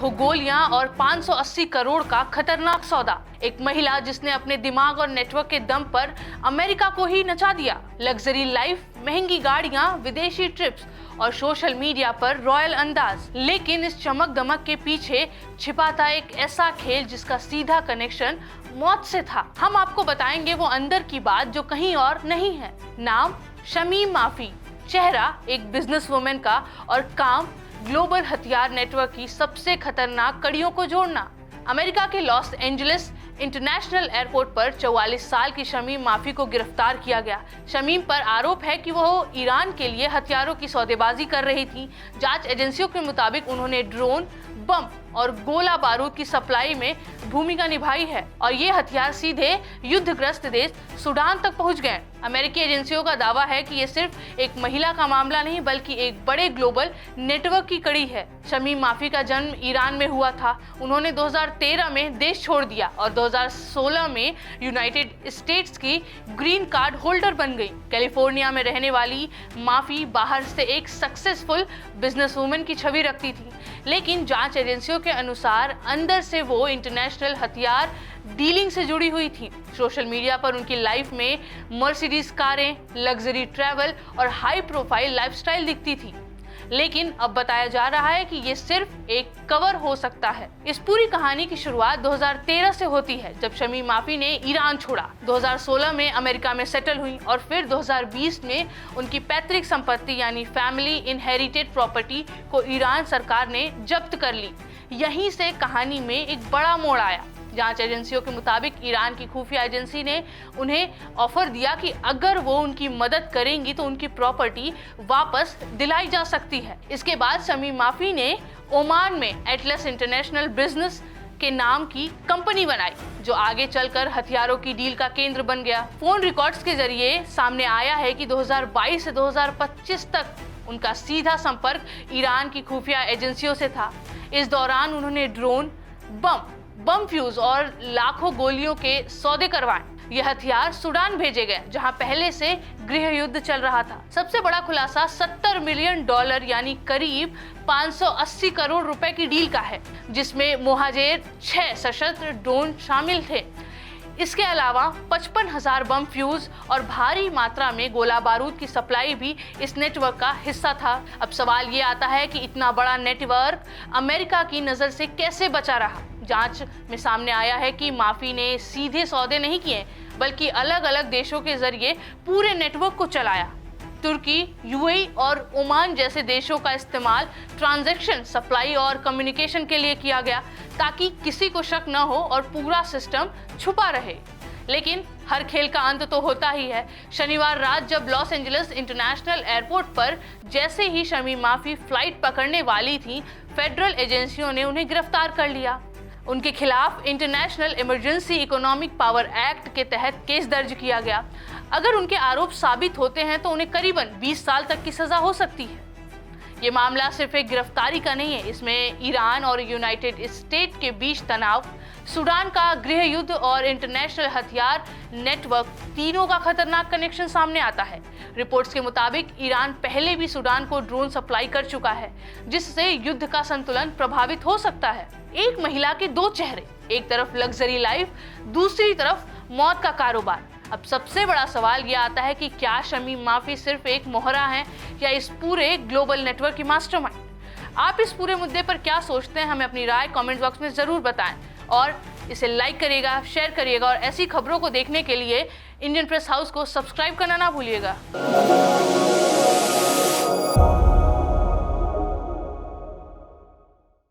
लाखों गोलियां और 580 करोड़ का खतरनाक सौदा। एक महिला जिसने अपने दिमाग और नेटवर्क के दम पर अमेरिका को ही नचा दिया। लग्जरी लाइफ, महंगी गाड़ियां, विदेशी ट्रिप्स और सोशल मीडिया पर रॉयल अंदाज। लेकिन इस चमक दमक के पीछे छिपा था एक ऐसा खेल जिसका सीधा कनेक्शन मौत से था। हम आपको बताएंगे वो अंदर की बात जो कहीं और नहीं है। नाम शमीम माफी, चेहरा एक बिजनेस वुमेन का और काम ग्लोबल हथियार नेटवर्क की सबसे खतरनाक कड़ियों को जोड़ना। अमेरिका के लॉस एंजलिस इंटरनेशनल एयरपोर्ट पर 44 साल की शमीम माफी को गिरफ्तार किया गया। शमीम पर आरोप है कि वो ईरान के लिए हथियारों की सौदेबाजी कर रही थी। जांच एजेंसियों के मुताबिक उन्होंने ड्रोन, बम और गोला बारूद की सप्लाई में भूमिका निभाई है और ये हथियार सीधे युद्धग्रस्त देश सूडान तक पहुंच गए। अमेरिकी एजेंसियों का दावा है कि ये सिर्फ एक महिला का मामला नहीं बल्कि एक बड़े ग्लोबल नेटवर्क की कड़ी है। शमीम माफी का जन्म ईरान में हुआ था। उन्होंने 2013 में देश छोड़ दिया और 2016 में यूनाइटेड स्टेट्स की ग्रीन कार्ड होल्डर बन गई। कैलिफोर्निया में रहने वाली माफी बाहर से एक सक्सेसफुल बिजनेसवुमन की छवि रखती थी, लेकिन जांच एजेंसियों के अनुसार अंदर से वो इंटरनेशनल हथियार डीलिंग से जुड़ी हुई थी। सोशल मीडिया पर उनकी लाइफ में मर्सिडीज कारें, लग्जरी ट्रैवल और हाई प्रोफाइल लाइफस्टाइल दिखती थी। लेकिन अब बताया जा रहा है कि ये सिर्फ एक कवर हो सकता है। इस पूरी कहानी की शुरुआत 2013 से होती है, जब शमीम माफी ने ईरान छोड़ा। 2016 में अमेरिका में सेटल हुई और फिर 2020 में उनकी पैतृक संपत्ति यानी फैमिली इनहेरिटेड प्रॉपर्टी को ईरान सरकार ने जब्त कर ली। यहीं से कहानी में एक बड़ा मोड़ आया। जांच एजेंसियों के मुताबिक ईरान की खुफिया एजेंसी ने उन्हें ऑफर दिया कि अगर वो उनकी मदद करेंगी तो उनकी प्रॉपर्टी वापस दिलाई जा सकती है। इसके बाद शमीम माफी ने ओमान में एटलस इंटरनेशनल बिजनेस के नाम की कंपनी बनाई, जो आगे चलकर हथियारों की डील का केंद्र बन गया। फोन रिकॉर्ड्स के जरिए सामने आया है कि 2022 से 2025 तक उनका सीधा संपर्क ईरान की खुफिया एजेंसियों से था। इस दौरान उन्होंने ड्रोन, बम फ्यूज और लाखों गोलियों के सौदे करवाए। ये हथियार सूडान भेजे गए, जहां पहले से गृह युद्ध चल रहा था। सबसे बड़ा खुलासा $70 मिलियन यानी करीब 580 करोड़ रुपए की डील का है, जिसमें मोहाजेर 6 सशस्त्र ड्रोन शामिल थे। इसके अलावा 55,000 बम फ्यूज और भारी मात्रा में गोला बारूद की सप्लाई भी इस नेटवर्क का हिस्सा था। अब सवाल ये आता है कि इतना बड़ा नेटवर्क अमेरिका की नजर से कैसे बचा रहा। जांच में सामने आया है कि माफी ने सीधे सौदे नहीं किए, बल्कि अलग अलग देशों के जरिए पूरे नेटवर्क को चलाया। तुर्की, यूएई और ओमान जैसे देशों का इस्तेमाल ट्रांजैक्शन, सप्लाई और कम्युनिकेशन के लिए किया गया, ताकि किसी को शक न हो और पूरा सिस्टम छुपा रहे। लेकिन हर खेल का अंत तो होता ही है। शनिवार रात जब लॉस एंजलिस इंटरनेशनल एयरपोर्ट पर जैसे ही शमीम माफी फ्लाइट पकड़ने वाली थी, फेडरल एजेंसियों ने उन्हें गिरफ्तार कर लिया। उनके खिलाफ international emergency economic power act के तहत केस दर्ज किया गया। अगर उनके आरोप साबित होते हैं तो उन्हें करीबन 20 साल तक की सजा हो सकती है। ये मामला सिर्फ एक गिरफ्तारी का नहीं है, इसमें ईरान और यूनाइटेड स्टेट के बीच तनाव, सूडान का गृह युद्ध और इंटरनेशनल हथियार नेटवर्क, तीनों का खतरनाक कनेक्शन सामने आता है। रिपोर्ट्स के मुताबिक ईरान पहले भी सूडान को ड्रोन सप्लाई कर चुका है, जिससे युद्ध का संतुलन प्रभावित हो सकता है। एक महिला के दो चेहरे, एक तरफ लग्जरी लाइफ, दूसरी तरफ मौत का कारोबार। अब सबसे बड़ा सवाल यह आता है कि क्या शमीम माफी सिर्फ एक मोहरा है या इस पूरे ग्लोबल नेटवर्क की मास्टरमाइंड। आप इस पूरे मुद्दे पर क्या सोचते हैं, हमें अपनी राय कमेंट बॉक्स में जरूर बताएं और इसे लाइक करिएगा, शेयर करिएगा और ऐसी खबरों को देखने के लिए इंडियन प्रेस हाउस को सब्सक्राइब करना ना भूलिएगा।